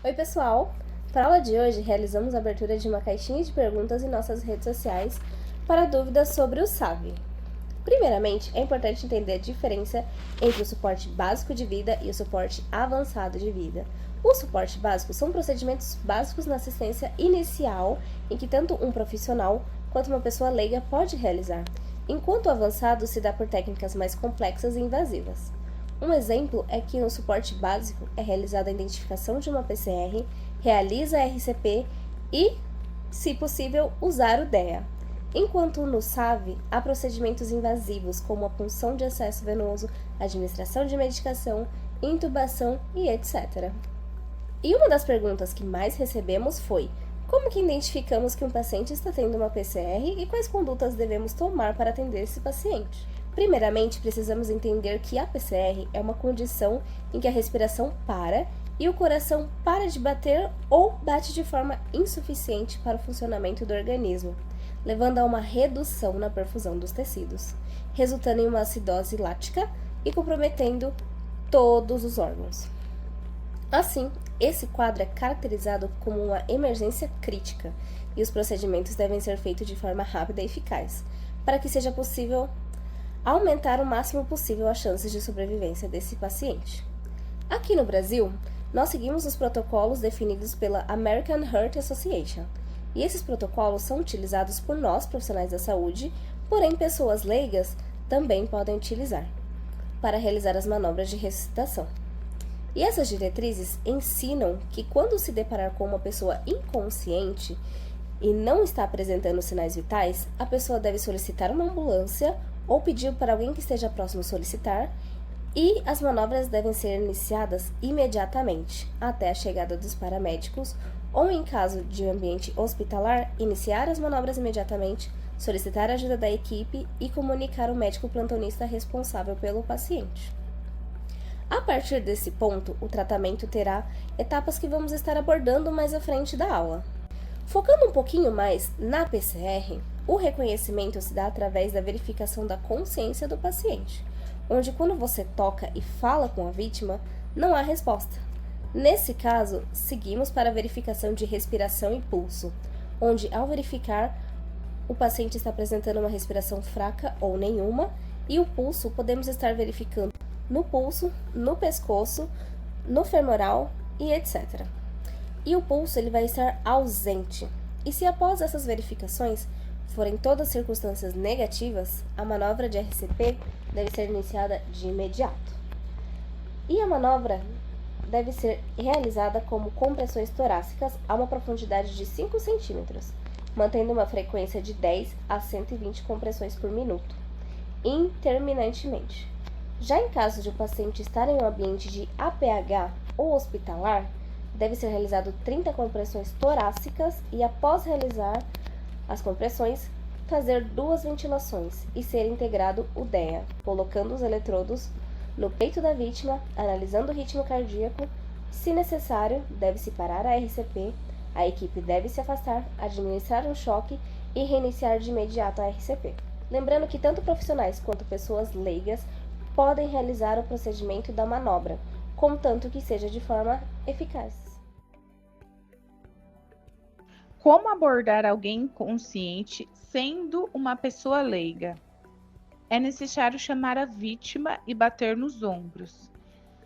Oi, pessoal! Para a aula de hoje, realizamos a abertura de uma caixinha de perguntas em nossas redes sociais para dúvidas sobre o SAV. Primeiramente, é importante entender a diferença entre o suporte básico de vida e o suporte avançado de vida. O suporte básico são procedimentos básicos na assistência inicial em que tanto um profissional quanto uma pessoa leiga pode realizar, enquanto o avançado se dá por técnicas mais complexas e invasivas. Um exemplo é que no suporte básico é realizada a identificação de uma PCR, realiza a RCP e, se possível, usar o DEA. Enquanto no SAV há procedimentos invasivos como a punção de acesso venoso, administração de medicação, intubação e etc. E uma das perguntas que mais recebemos foi: como que identificamos que um paciente está tendo uma PCR e quais condutas devemos tomar para atender esse paciente? Primeiramente, precisamos entender que a PCR é uma condição em que a respiração para e o coração para de bater ou bate de forma insuficiente para o funcionamento do organismo, levando a uma redução na perfusão dos tecidos, resultando em uma acidose lática e comprometendo todos os órgãos. Assim, esse quadro é caracterizado como uma emergência crítica e os procedimentos devem ser feitos de forma rápida e eficaz, para que seja possível aumentar o máximo possível as chances de sobrevivência desse paciente. Aqui no Brasil, nós seguimos os protocolos definidos pela American Heart Association, e esses protocolos são utilizados por nós, profissionais da saúde, porém pessoas leigas também podem utilizar para realizar as manobras de ressuscitação. E essas diretrizes ensinam que quando se deparar com uma pessoa inconsciente e não está apresentando sinais vitais, a pessoa deve solicitar uma ambulância ou pedir para alguém que esteja próximo solicitar, e as manobras devem ser iniciadas imediatamente, até a chegada dos paramédicos, ou em caso de ambiente hospitalar, iniciar as manobras imediatamente, solicitar a ajuda da equipe e comunicar o médico plantonista responsável pelo paciente. A partir desse ponto, o tratamento terá etapas que vamos estar abordando mais à frente da aula. Focando um pouquinho mais na PCR, o reconhecimento se dá através da verificação da consciência do paciente, onde quando você toca e fala com a vítima, não há resposta. Nesse caso, seguimos para a verificação de respiração e pulso, onde ao verificar, o paciente está apresentando uma respiração fraca ou nenhuma, e o pulso podemos estar verificando no pulso, no pescoço, no femoral e etc. E o pulso ele vai estar ausente. E se após essas verificações forem todas circunstâncias negativas, a manobra de RCP deve ser iniciada de imediato. E a manobra deve ser realizada como compressões torácicas a uma profundidade de 5 centímetros, mantendo uma frequência de 10 a 120 compressões por minuto, interminantemente. Já em caso de o paciente estar em um ambiente de APH ou hospitalar, deve ser realizado 30 compressões torácicas e, após realizar as compressões, fazer 2 ventilações e ser integrado o DEA, colocando os eletrodos no peito da vítima, analisando o ritmo cardíaco. Se necessário, deve-se parar a RCP, a equipe deve se afastar, administrar um choque e reiniciar de imediato a RCP. Lembrando que tanto profissionais quanto pessoas leigas podem realizar o procedimento da manobra, contanto que seja de forma eficaz. Como abordar alguém inconsciente sendo uma pessoa leiga? É necessário chamar a vítima e bater nos ombros.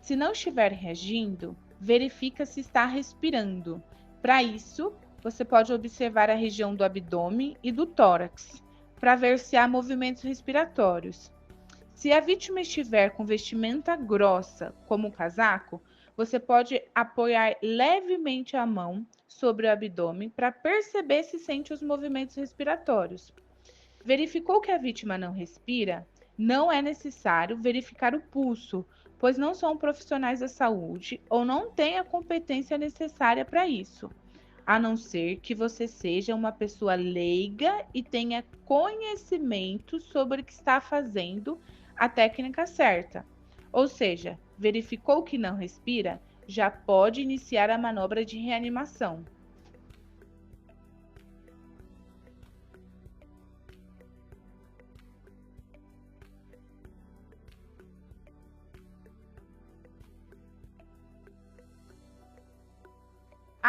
Se não estiver reagindo, verifica se está respirando. Para isso, você pode observar a região do abdômen e do tórax, para ver se há movimentos respiratórios. Se a vítima estiver com vestimenta grossa, como o casaco, você pode apoiar levemente a mão sobre o abdômen para perceber se sente os movimentos respiratórios. Verificou que a vítima não respira? Não é necessário verificar o pulso, pois não são profissionais da saúde ou não têm a competência necessária para isso, a não ser que você seja uma pessoa leiga e tenha conhecimento sobre o que está fazendo a técnica certa. Ou seja, verificou que não respira? Já pode iniciar a manobra de reanimação.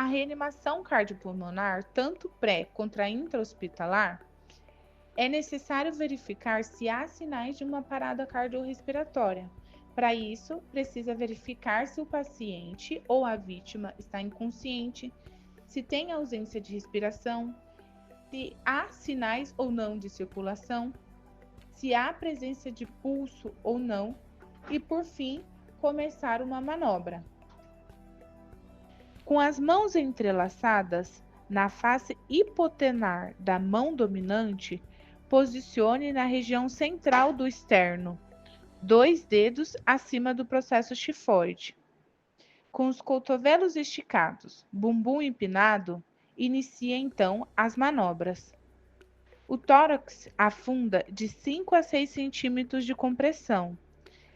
a reanimação cardiopulmonar, tanto pré quanto intra-hospitalar, é necessário verificar se há sinais de uma parada cardiorrespiratória. Para isso, precisa verificar se o paciente ou a vítima está inconsciente, se tem ausência de respiração, se há sinais ou não de circulação, se há presença de pulso ou não, e por fim, começar uma manobra. Com as mãos entrelaçadas na face hipotenar da mão dominante, posicione na região central do externo, 2 dedos acima do processo tifoide. Com os cotovelos esticados, bumbum empinado, inicie então as manobras. O tórax afunda de 5 a 6 centímetros de compressão.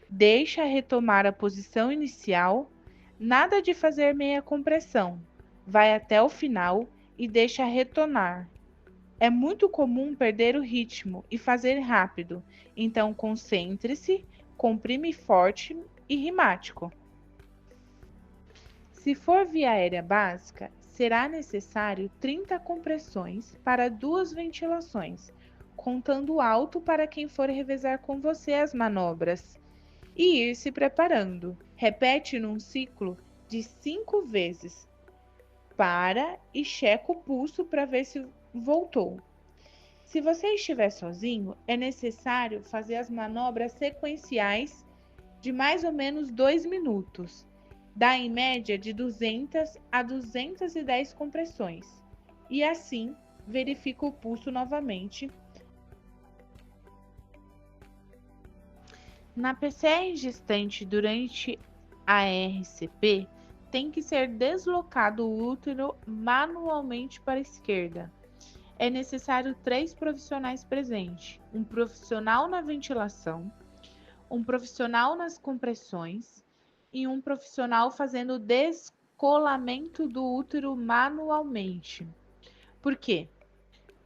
Deixa retomar a posição inicial, nada de fazer meia compressão. Vai até o final e deixa retornar. É muito comum perder o ritmo e fazer rápido, então concentre-se, comprime forte e rimático. Se for via aérea básica, será necessário 30 compressões para 2 ventilações, contando alto para quem for revezar com você as manobras, e ir se preparando. Repete num ciclo de 5 vezes. Para e checa o pulso para ver se voltou. Se você estiver sozinho, é necessário fazer as manobras sequenciais de mais ou menos 2 minutos. Dá em média de 200 a 210 compressões. E assim, verifica o pulso novamente. Na PCR gestante durante a RCP, tem que ser deslocado o útero manualmente para a esquerda. É necessário 3 profissionais presentes: um profissional na ventilação, um profissional nas compressões e um profissional fazendo o descolamento do útero manualmente. Por quê?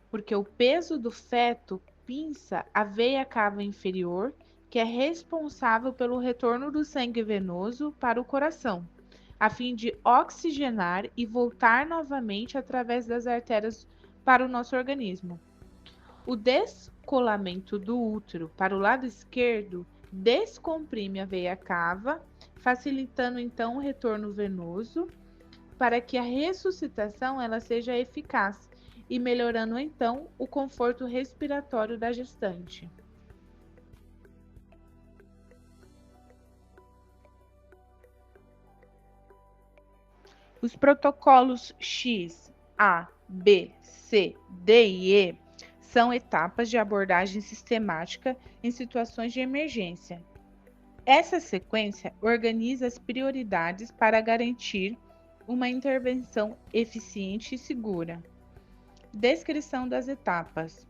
Porque o peso do feto pinça a veia cava inferior, que é responsável pelo retorno do sangue venoso para o coração, a fim de oxigenar e voltar novamente através das artérias para o nosso organismo. O descolamento do útero para o lado esquerdo descomprime a veia cava, facilitando então o retorno venoso para que a ressuscitação ela seja eficaz e melhorando então o conforto respiratório da gestante. Os protocolos X, A, B, C, D e E são etapas de abordagem sistemática em situações de emergência. Essa sequência organiza as prioridades para garantir uma intervenção eficiente e segura. Descrição das etapas.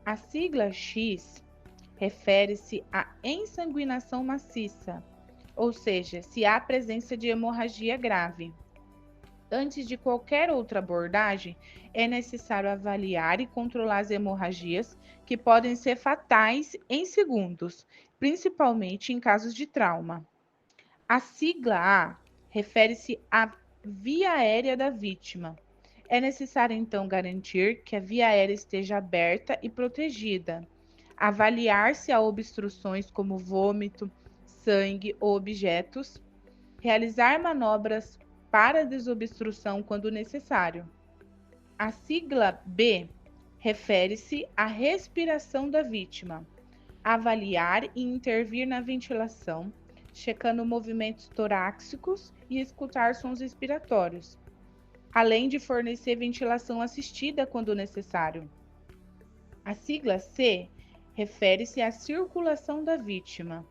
A sigla X refere-se à ensanguinação maciça, ou seja, se há presença de hemorragia grave. Antes de qualquer outra abordagem, é necessário avaliar e controlar as hemorragias, que podem ser fatais em segundos, principalmente em casos de trauma. A sigla A refere-se à via aérea da vítima. É necessário, então, garantir que a via aérea esteja aberta e protegida. Avaliar se há obstruções como vômito, sangue ou objetos. Realizar manobras para desobstrução quando necessário. A sigla B refere-se à respiração da vítima. Avaliar e intervir na ventilação, checando movimentos torácicos e escutar sons respiratórios, além de fornecer ventilação assistida quando necessário. A sigla C refere-se à circulação da vítima.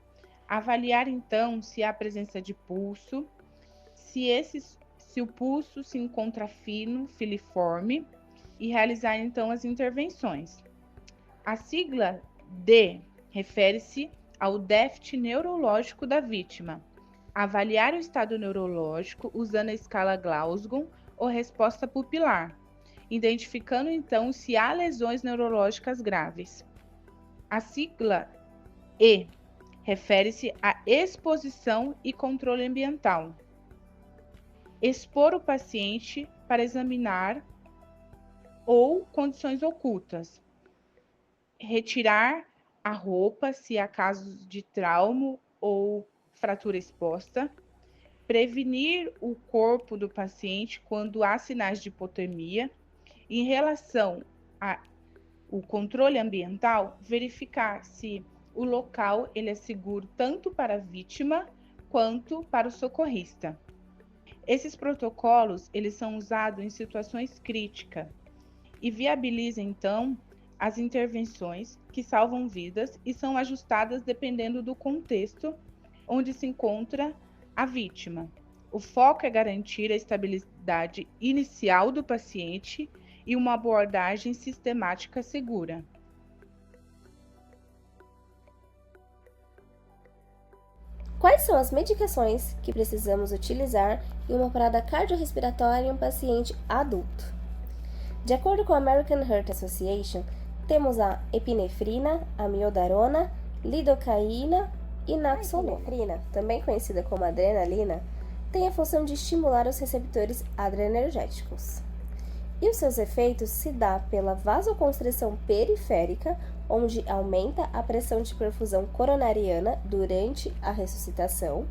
Avaliar então se há presença de pulso, se o pulso se encontra fino, filiforme, e realizar então as intervenções. A sigla D refere-se ao déficit neurológico da vítima. Avaliar o estado neurológico usando a escala Glasgow ou resposta pupilar, identificando então se há lesões neurológicas graves. A sigla E refere-se à exposição e controle ambiental. Expor o paciente para examinar ou condições ocultas, retirar a roupa se há casos de trauma ou fratura exposta, prevenir o corpo do paciente quando há sinais de hipotermia. Em relação ao controle ambiental, verificar se o local ele é seguro tanto para a vítima quanto para o socorrista. Esses protocolos eles são usados em situações críticas e viabilizam, então, as intervenções que salvam vidas e são ajustadas dependendo do contexto onde se encontra a vítima. O foco é garantir a estabilidade inicial do paciente e uma abordagem sistemática segura. Quais são as medicações que precisamos utilizar em uma parada cardiorrespiratória em um paciente adulto? De acordo com a American Heart Association, temos a epinefrina, amiodarona, lidocaína e naxolona. A epinefrina, também conhecida como adrenalina, tem a função de estimular os receptores adrenérgicos. E os seus efeitos se dá pela vasoconstrição periférica, onde aumenta a pressão de perfusão coronariana durante a ressuscitação,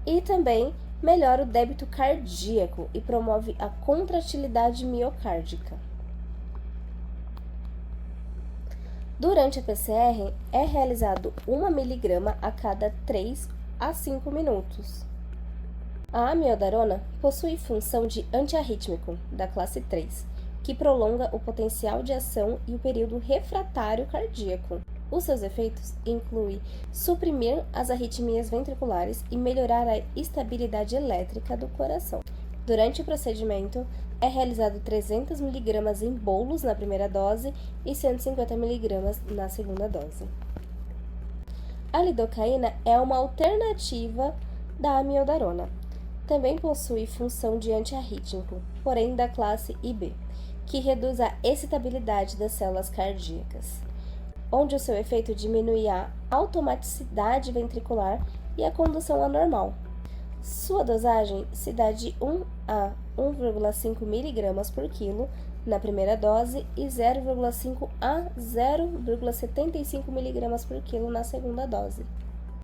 e também melhora o débito cardíaco e promove a contratilidade miocárdica. Durante a PCR, é realizado 1 mg a cada 3 a 5 minutos. A amiodarona possui função de antiarrítmico da classe 3, que prolonga o potencial de ação e o período refratário cardíaco. Os seus efeitos incluem suprimir as arritmias ventriculares e melhorar a estabilidade elétrica do coração. Durante o procedimento, é realizado 300 mg em bolos na primeira dose e 150 mg na segunda dose. A lidocaína é uma alternativa da amiodarona. Também possui função de antiarrítmico, porém da classe IB, que reduz a excitabilidade das células cardíacas, onde o seu efeito diminui a automaticidade ventricular e a condução anormal. Sua dosagem se dá de 1 a 1,5 mg por quilo na primeira dose e 0,5 a 0,75 mg por quilo na segunda dose.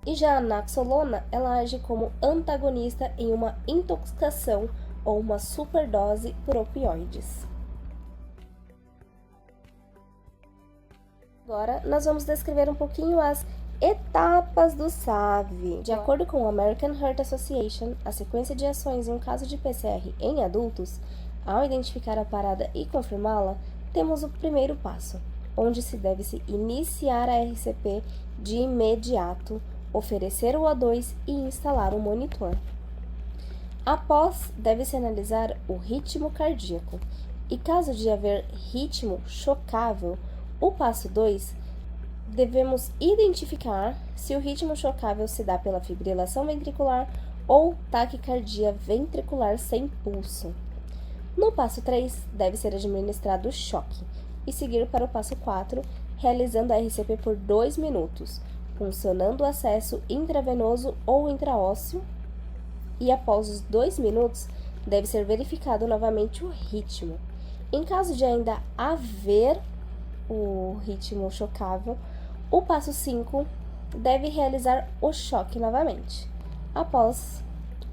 E já a naxolona, ela age como antagonista em uma intoxicação ou uma superdose por opioides. Agora, nós vamos descrever um pouquinho as etapas do SAVI. De acordo com a American Heart Association, a sequência de ações em um caso de PCR em adultos, ao identificar a parada e confirmá-la, temos o primeiro passo, onde se deve iniciar a RCP de imediato, oferecer o O2 e instalar o monitor. Após, deve-se analisar o ritmo cardíaco, e caso de haver ritmo chocável, o passo 2, devemos identificar se o ritmo chocável se dá pela fibrilação ventricular ou taquicardia ventricular sem pulso. No passo 3, deve ser administrado o choque, e seguir para o passo 4, realizando a RCP por 2 minutos, funcionando o acesso intravenoso ou intraósseo, e após os 2 minutos, deve ser verificado novamente o ritmo. Em caso de ainda haver o ritmo chocável, o passo 5 deve realizar o choque novamente. Após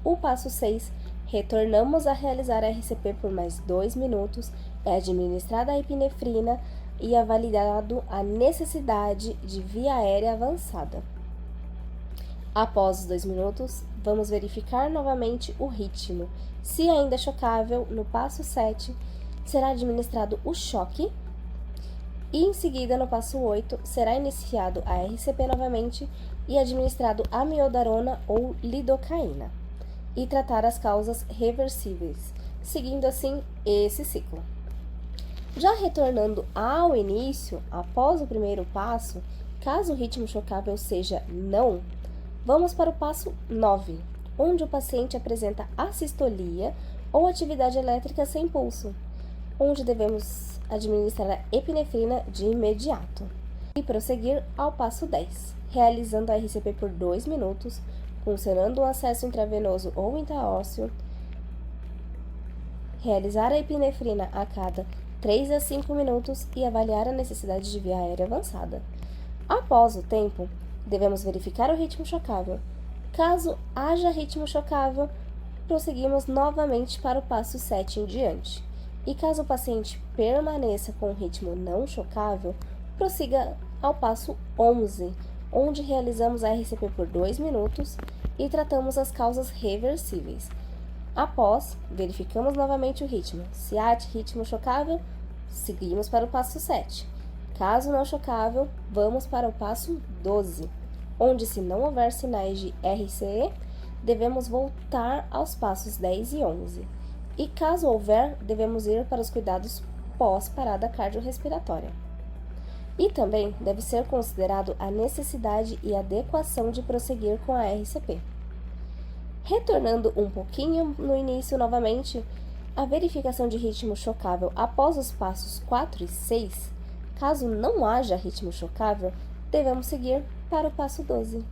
o passo 6, retornamos a realizar a RCP por mais 2 minutos, é administrada a epinefrina e avaliado a necessidade de via aérea avançada. Após os 2 minutos, vamos verificar novamente o ritmo. Se ainda chocável, no passo 7, será administrado o choque e em seguida, no passo 8, será iniciado a RCP novamente e administrado amiodarona ou lidocaína e tratar as causas reversíveis, seguindo assim esse ciclo. Já retornando ao início, após o primeiro passo, caso o ritmo chocável seja não, vamos para o passo 9, onde o paciente apresenta assistolia ou atividade elétrica sem pulso, onde devemos administrar a epinefrina de imediato. E prosseguir ao passo 10, realizando a RCP por 2 minutos, funcionando o acesso intravenoso ou intraósseo, realizar a epinefrina a cada 3 a 5 minutos e avaliar a necessidade de via aérea avançada. Após o tempo, devemos verificar o ritmo chocável. Caso haja ritmo chocável, prosseguimos novamente para o passo 7 em diante. E caso o paciente permaneça com o ritmo não chocável, prossiga ao passo 11, onde realizamos a RCP por 2 minutos e tratamos as causas reversíveis. Após, verificamos novamente o ritmo. Se há ritmo chocável, seguimos para o passo 7. Caso não chocável, vamos para o passo 12, onde, se não houver sinais de RCE, devemos voltar aos passos 10 e 11. E caso houver, devemos ir para os cuidados pós-parada cardiorrespiratória. E também deve ser considerado a necessidade e adequação de prosseguir com a RCP. Retornando um pouquinho no início novamente, a verificação de ritmo chocável após os passos 4 e 6, caso não haja ritmo chocável, devemos seguir para o passo 12.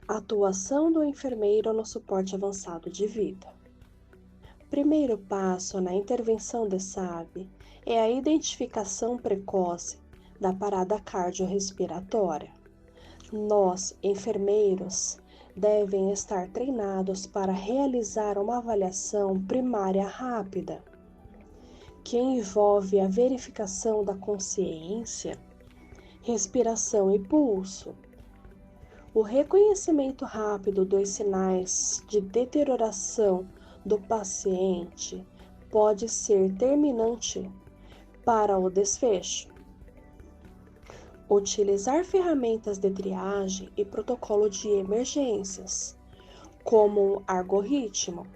Atuação do enfermeiro no suporte avançado de vida. Primeiro passo na intervenção de SAVE é a identificação precoce da parada cardiorrespiratória. Nós, enfermeiros, devem estar treinados para realizar uma avaliação primária rápida, que envolve a verificação da consciência, respiração e pulso. O reconhecimento rápido dos sinais de deterioração do paciente pode ser determinante para o desfecho. Utilizar ferramentas de triagem e protocolo de emergências, como o algoritmo.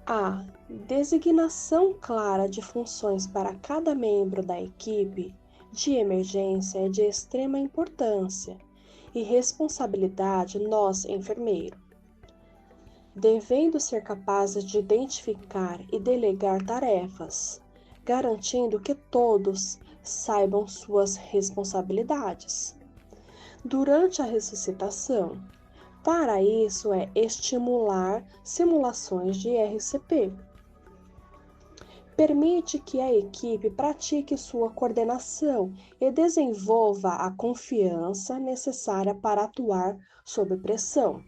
A designação clara de funções para cada membro da equipe de emergência é de extrema importância e responsabilidade nós, enfermeiro, devendo ser capazes de identificar e delegar tarefas, garantindo que todos saibam suas responsabilidades. Durante a ressuscitação, para isso é estimular simulações de RCP. Permite que a equipe pratique sua coordenação e desenvolva a confiança necessária para atuar sob pressão.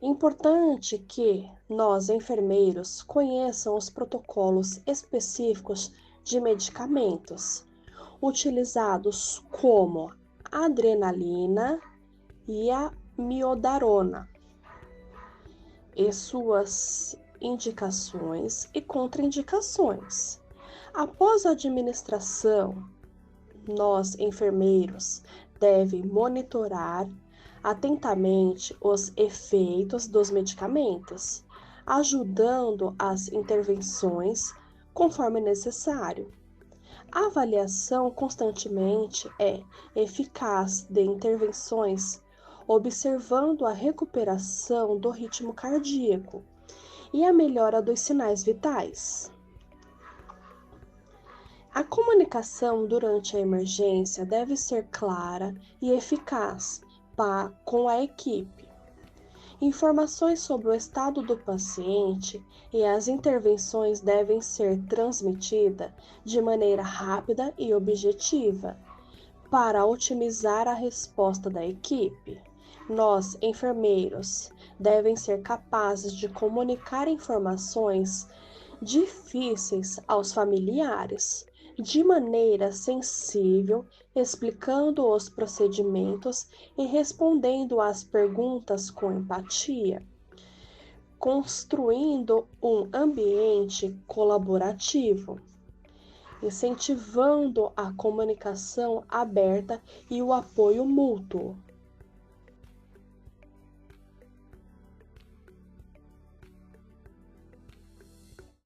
Importante que nós, enfermeiros, conheçam os protocolos específicos de medicamentos utilizados como a adrenalina e a miodarona e suas indicações e contraindicações. Após a administração, nós, enfermeiros, devem monitorar atentamente os efeitos dos medicamentos, ajudando as intervenções conforme necessário. A avaliação constantemente é eficaz de intervenções, observando a recuperação do ritmo cardíaco e a melhora dos sinais vitais. A comunicação durante a emergência deve ser clara e eficaz com a equipe. Informações sobre o estado do paciente e as intervenções devem ser transmitidas de maneira rápida e objetiva para otimizar a resposta da equipe. Nós, enfermeiros, devem ser capazes de comunicar informações difíceis aos familiares de maneira sensível, explicando os procedimentos e respondendo às perguntas com empatia, construindo um ambiente colaborativo, incentivando a comunicação aberta e o apoio mútuo.